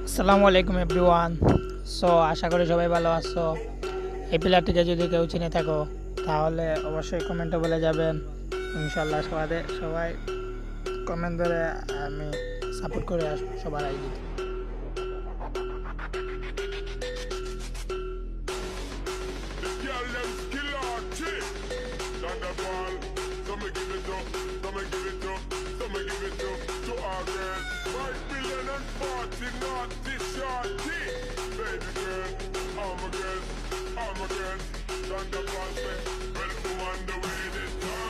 আসসালামু আলাইকুম everyone. So আশা করি সবাই ভালো আছো। এই প্লেয়ারটিকে যদি কেউ চিনে থাকো তাহলে অবশ্যই কমেন্টে বলে যাবেন। ইনশাল্লাহ সবাই কমেন্ট ধরে আমি সাপোর্ট করে আসবো সবার ID. Girl, them killer chick. Thunderball, some me give it up, some me give it up, some me give it up to our girls. 5 million and 40 naughty shorty. Baby girl, all my girls, all my girls. Thunderball say, well, who on the way this time?